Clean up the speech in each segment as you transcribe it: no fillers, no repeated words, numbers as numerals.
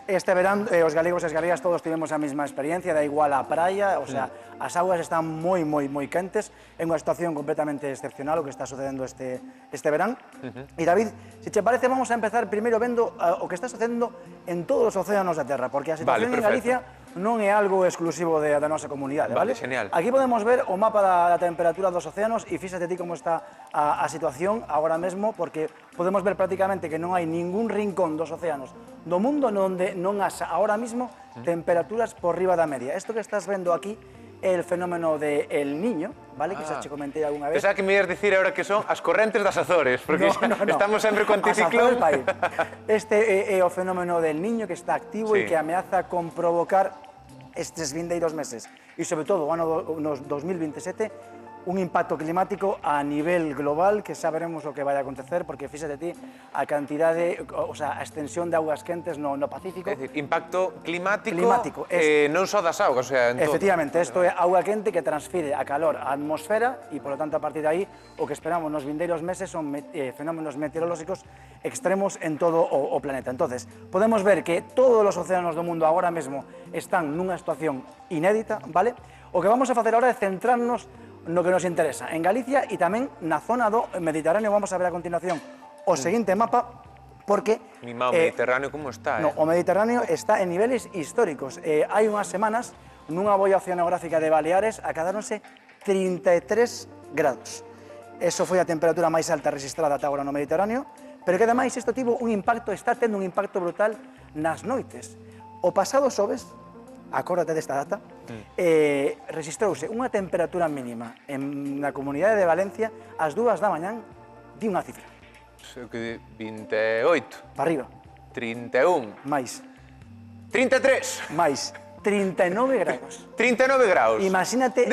Este verán, os galegos e as galegas todos tivemos a mesma experiencia, da igual a praia, o sea, as augas están moi quentes, é unha situación completamente excepcional o que está sucedendo este verán. E David, se che parece, vamos a empezar primeiro vendo o que está sucedendo en todos os océanos da Terra, porque a situación en Galicia non é algo exclusivo da nosa comunidade, vale? Genial. Aquí podemos ver o mapa da temperatura dos océanos e fíxate ti como está a situación agora mesmo, porque podemos ver prácticamente que non hai ningún rincón dos océanos do mundo onde non haxa ahora mismo temperaturas por riba da media. Isto que estás vendo aquí é o fenómeno de El Niño, vale? Que xa che comentei algunha vez. Pensaba que me ias dicir agora que son as correntes das Azores, porque estamos sempre co anticiclón. Este é o fenómeno del Niño que está activo e que ameaza con provocar estes vindeiros meses e, sobre todo, o ano 2027, un impacto climático a nivel global que xa veremos o que vai acontecer, porque fíxate ti a cantidade, o sea, a extensión de augas quentes no Pacífico. É dicir, impacto climático non só das augas, o sea, en todo. Efectivamente, isto é auga quente que transfire a calor á atmosfera e, polo tanto, a partir de aí, o que esperamos nos vindeiros meses son fenómenos meteorolóxicos extremos en todo o planeta. Entonces, podemos ver que todos os océanos do mundo agora mesmo están nunha situación inédita, vale? O que vamos a facer agora é centrarnos no que nos interesa, en Galicia e tamén na zona do Mediterráneo. Vamos a ver a continuación o seguinte mapa, porque... O Mediterráneo como está, o Mediterráneo está en niveles históricos. Hai unhas semanas, nunha boia oceanográfica de Baleares, acadáronse 33 grados. Eso foi a temperatura máis alta registrada ata agora no Mediterráneo, pero que ademais isto tivo un impacto, está tendo un impacto brutal nas noites. O pasado xoves, acórdate desta data, registrouse unha temperatura mínima na comunidade de Valencia ás 2 da mañán de unha cifra. 28. Para arriba. 31. Mais. 33. Mais. 39 grados. 39 grados. Imagínate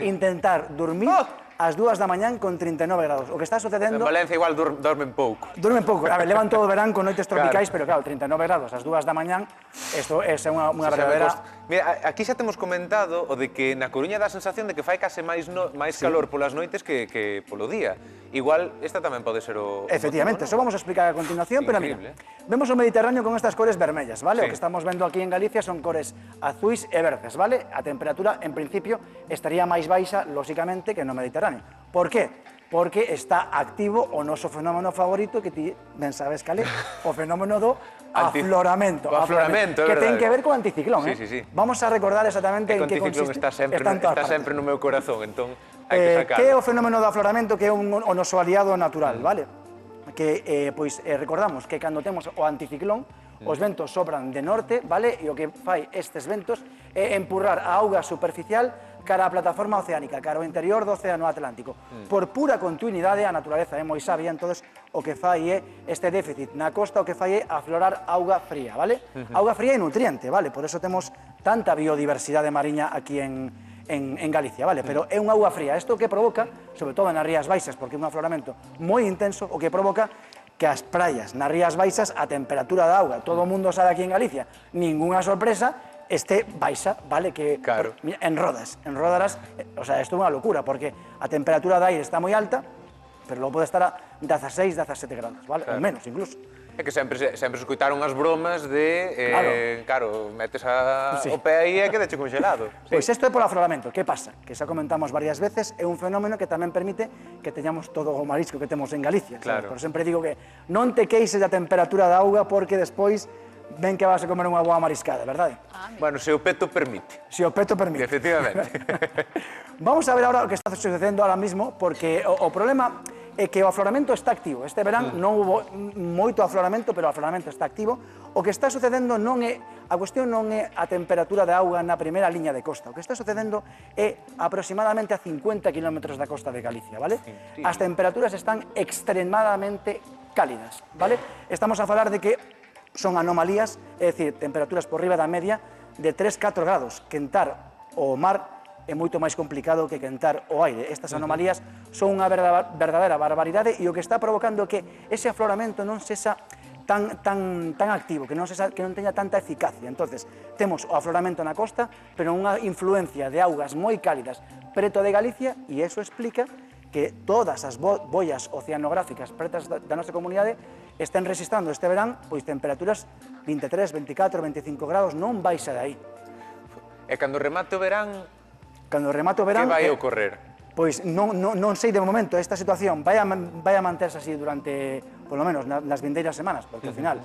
intentar dormir ás 2 da mañán con 39 grados. O que está sucedendo... En Valencia igual dormen pouco. Dormen pouco. A ver, levan todo o verán con noites tropicais, pero claro, 39 grados ás 2 da mañán, isto é unha verdadeira... Mira, aquí xa temos comentado o de que na Coruña dá a sensación de que fai case máis calor polas noites que polo día. Igual, esta tamén pode ser o... Efectivamente, eso vamos a explicar a continuación, pero mira, vemos o Mediterráneo con estas cores vermellas, vale? O que estamos vendo aquí en Galicia son cores azuis e verdes, vale? A temperatura, en principio, estaría máis baixa, lóxicamente, que no Mediterráneo. Por qué? Porque está activo o noso fenómeno favorito, que ti ben sabes cal é, o fenómeno do afloramento. O afloramento, é verdade. Que ten que ver co anticiclón, Sí. Vamos a recordar exactamente en que consiste. Está sempre no meu corazón, entón hai que sacarlo. Que é o fenómeno do afloramento, que é o noso aliado natural, vale? Que, recordamos que cando temos o anticiclón, os ventos sopran de norte, vale? E o que fai estes ventos é empurrar a auga superficial cara á plataforma oceánica, cara ao interior do océano Atlántico. Por pura continuidade, a naturaleza é moi sabia, entón o que fai é este déficit na costa, o que fai é aflorar auga fría, vale? Auga fría e nutriente, vale? Por eso temos tanta biodiversidade mariña aquí en Galicia, vale? Pero é unha auga fría. Isto que provoca, sobre todo nas Rías Baixas, porque é un afloramento moi intenso, o que provoca que as praias nas Rías Baixas, a temperatura da auga, todo o mundo sabe aquí en Galicia, ningunha sorpresa, este baixa, vale, que en Rodas, o sea, isto é unha locura, porque a temperatura da aire está moi alta, pero logo pode estar a 16, 17 grados, vale, ou menos, incluso. É que sempre escoitaron as bromas de, claro, metes o pé aí e quedache congelado. Pois isto é polo afloramento, que pasa? Que xa comentamos varias veces, é un fenómeno que tamén permite que teñamos todo o marisco que temos en Galicia. Por sempre digo que non te queixes da temperatura da auga porque despois ven que vas a comer unha boa mariscada, verdade? Bueno, se o peto permite. Se o peto permite. Efectivamente. Vamos a ver agora o que está sucedendo ahora mismo, porque o problema é que o afloramento está activo. Este verán non hubo moito afloramento, pero o afloramento está activo. O que está sucedendo non é... A cuestión non é a temperatura da auga na primeira liña de costa. O que está sucedendo é aproximadamente a 50 km da costa de Galicia, vale? As temperaturas están extremadamente cálidas, vale? Estamos a falar de que son anomalías, é dicir, temperaturas por riba da media de 3-4 grados. Quentar o mar é moito máis complicado que quentar o aire. Estas anomalías son unha verdadeira barbaridade e o que está provocando que ese afloramento non sexa tan activo, que non teña tanta eficacia. Entonces, temos o afloramento na costa, pero unha influencia de augas moi cálidas preto de Galicia e iso explica que todas as boias oceanográficas pretas da nosa comunidade estén resistindo este verán, pois temperaturas 23, 24, 25 grados, non baixa de aí. E cando remate o verán, Cando remate o que verán... vai ocorrer? Pois non sei de momento, esta situación vai a manterse así durante, polo menos, nas vindeiras semanas, porque ao final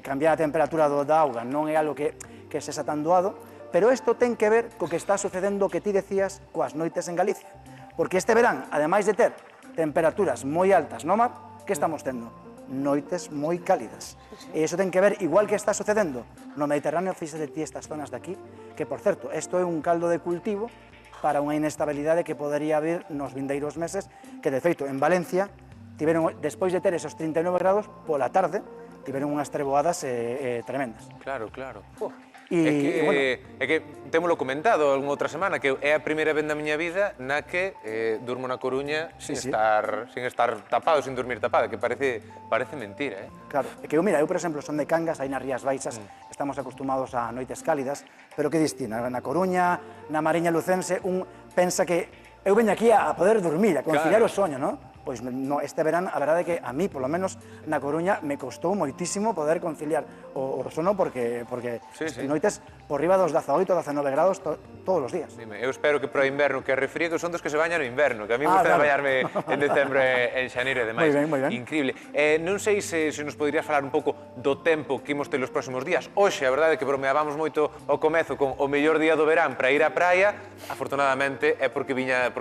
cambiar a temperatura da auga non é algo que sexa tan doado, pero isto ten que ver co que está sucedendo que ti decías coas noites en Galicia. Porque este verán, ademais de ter temperaturas moi altas no mar, que estamos tendo? Noites moi cálidas. E iso ten que ver, igual que está sucedendo no Mediterráneo, fíxate ti estas zonas de aquí, que, por certo, isto é un caldo de cultivo para unha inestabilidade que podería haber nos vindeiros meses, que, de feito, en Valencia, despois de ter esos 39 grados, pola tarde, tiveron unhas treboadas tremendas. Claro, claro. E, É que témolo comentado algunha outra semana, que é a primeira vez na miña vida na que durmo na Coruña sin estar tapado, sin dormir tapado, que parece mentira, Claro, é que eu, por exemplo, son de Cangas, aí nas Rías Baixas, estamos acostumados a noites cálidas, pero que distinto, na Coruña, na Mariña Lucense, un pensa que eu veño aquí a poder dormir, a conciliar o soño, non? Pois este verán, a verdade é que a mí, polo menos, na Coruña, me costou moitísimo poder conciliar o sono porque noites por riba dos 18, 19 grados todos os días. Dime, eu espero que pro inverno que refrío, son dos que se bañan no inverno, que a mí me gusta bañarme en decembro e en xaneiro e demais. Moi ben. Increíble. Non sei se nos poderías falar un pouco do tempo que imos ter os próximos días. Hoxe, a verdade é que bromeábamos moito ao comezo con o mellor día do verán para ir á praia. Afortunadamente é porque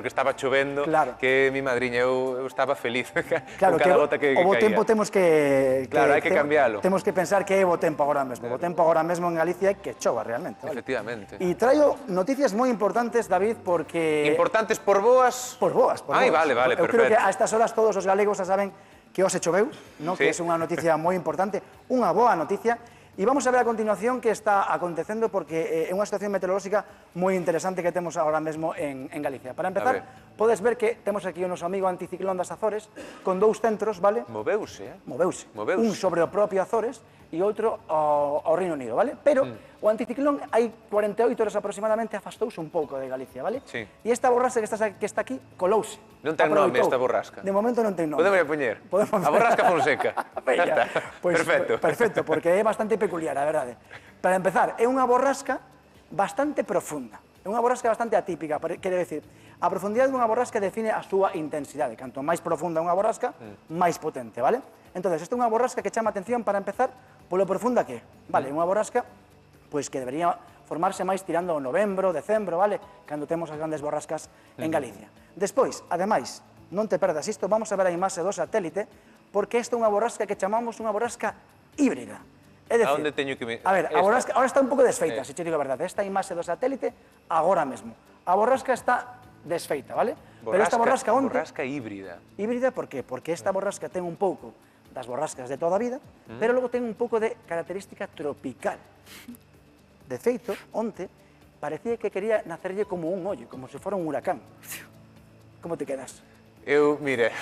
estaba chovendo, que mi madriña, eu estaba feliz Claro, con cada gota que caía. O bo tempo temos que... Claro, hai que cambiálo. Temos que pensar que é bo tempo agora mesmo. O tempo agora mesmo en Galicia é que chova realmente. Efectivamente. E traio noticias moi importantes, David, porque... Importantes por boas? Por boas, por boas. Vale, Eu perfecto. creo que a estas horas todos os galegos xa saben que hoxe choveu, que é unha noticia moi importante, unha boa noticia. E vamos a ver a continuación que está acontecendo porque é unha situación meteorolóxica moi interesante que temos agora mesmo en Galicia. Para empezar, podes ver que temos aquí o noso amigo anticiclón das Azores con dous centros, vale? Moveuse, Moveuse. Un sobre o propio Azores e outro ao Reino Unido, vale? Pero o anticiclón hai 48 horas aproximadamente afastouse un pouco de Galicia, vale? Sí. E esta borrasca que está aquí colouse. Non ten nome esta borrasca? De momento non ten nome. Podemos poñer? A borrasca Fonseca. Perfecto, porque é bastante peculiar, a verdade. Para empezar, é unha borrasca bastante profunda. É unha borrasca bastante atípica, quere decir, a profundidade dunha borrasca define a súa intensidade. Canto máis profunda unha borrasca, máis potente, vale? Entón, esta é unha borrasca que chama atención para empezar polo profunda que é. Vale, unha borrasca pois que debería formarse máis tirando o novembro, decembro, vale? Cando temos as grandes borrascas en Galicia. Despois, ademais, non te perdas isto, vamos a ver a imaxe do satélite, porque esta é unha borrasca que chamamos unha borrasca híbrida. É dicir, a onde teño que... A ver, a borrasca agora está un pouco desfeita, se te digo a verdade. Esta imaxe do satélite, agora mesmo. A borrasca está desfeita, vale? Pero esta borrasca onde... Borrasca híbrida. Híbrida, por qué? Porque esta borrasca ten un pouco das borrascas de toda a vida, pero logo ten un pouco de característica tropical. De feito, onte, parecía que quería nacerlle como un ollo, como se fora un huracán. Como te quedas? Eu, mire,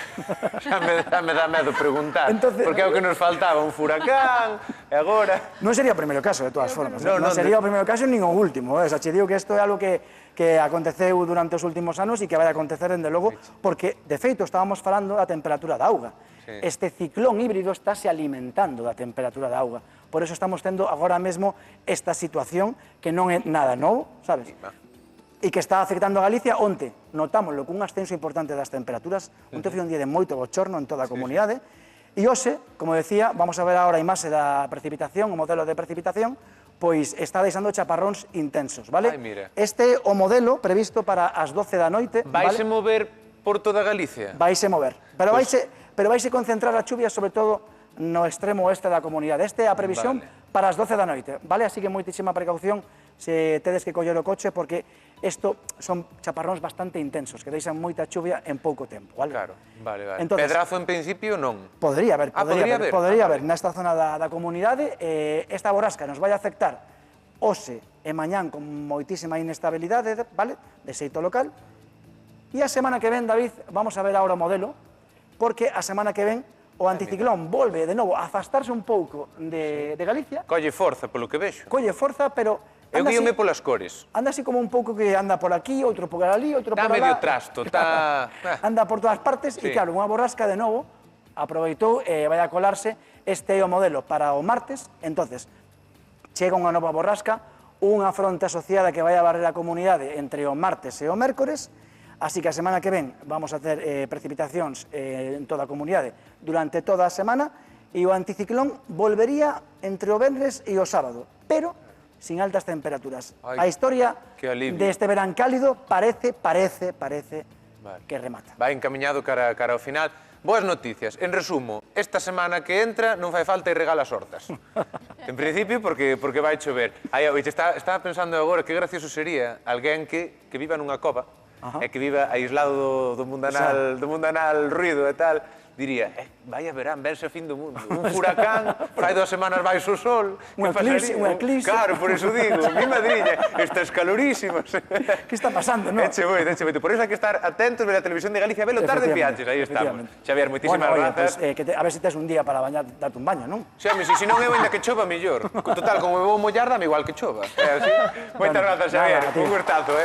xa me dá medo preguntar, porque é o que nos faltaba, un furacán, e agora... Non sería o primeiro caso, de todas formas. Non sería o primeiro caso nin o último. Xa che digo que isto é algo que aconteceu durante os últimos anos e que vai acontecer, dende logo, porque, de feito, estábamos falando da temperatura da auga. Este ciclón híbrido estáse alimentando da temperatura da auga. Por eso estamos tendo agora mesmo esta situación que non é nada novo, sabes? E que está afectando a Galicia onte. Notámoslo cun ascenso importante das temperaturas. Onte foi un día de moito bochorno en toda a comunidade. E hoxe, como decía, vamos a ver agora a imaxe da precipitación, o modelo de precipitación, pois está deixando chaparróns intensos, vale? Este é o modelo previsto para as 12 da noite. Vaise mover por toda Galicia? Vaise mover, pero vaise concentrar a chuvia sobre todo no extremo oeste da comunidade. Este é a previsión para as 12 da noite, vale? Así que moitísima precaución se tedes que coller o coche, porque isto son chaparróns bastante intensos, que deixan moita chuvia en pouco tempo, vale? Claro, vale. Pedrazo en principio non? Podría haber, nesta zona da comunidade. Esta borrasca nos vai afectar hoxe e mañán con moitísima inestabilidade, vale? De xeito local. E a semana que ven, David, vamos a ver agora o modelo, porque a semana que ven o anticiclón volve de novo a afastarse un pouco de Galicia. Colle forza, polo que vexo. Colle forza, pero... Eu guíome polas cores. Anda así como un pouco que anda por aquí, outro por ali, outro por alá. Está medio trasto, está... Anda por todas partes e, claro, unha borrasca de novo aproveitou e vai a colarse. Este é o modelo para o martes, entonces chega unha nova borrasca, unha fronte asociada que vai a barrer a comunidade entre o martes e o mércores, así que a semana que ven vamos a ter precipitacións en toda a comunidade durante toda a semana, e o anticiclón volvería entre o venres e o sábado, pero sin altas temperaturas. A historia deste verán cálido parece que remata. Vai encaminhado cara ao final. Boas noticias. En resumo, esta semana que entra non fai falta ir regar as hortas. En principio, porque vai chover. Estaba pensando agora que gracioso sería alguén que viva nunha cova e que viva aislado do mundanal ruido e tal. Diría, vaya verán, vense o fin do mundo. Un furacán, fai 2 semanas baixo o sol. Un eclipse. Claro, por eso digo, mi madriña, estas calorísimas. Que está pasando, non? Eche moito. Por eso hai que estar atentos, ver a televisión de Galicia, velo tarde pianches, aí estamos. Xavier, moitísimas grazas. A ver se tes un día para bañar, darte un baño, non? Se non eu ainda que chova, mellor. Total, como me vou mollar, dame igual que chova. Moitas grazas, Xavier. Un gustazo,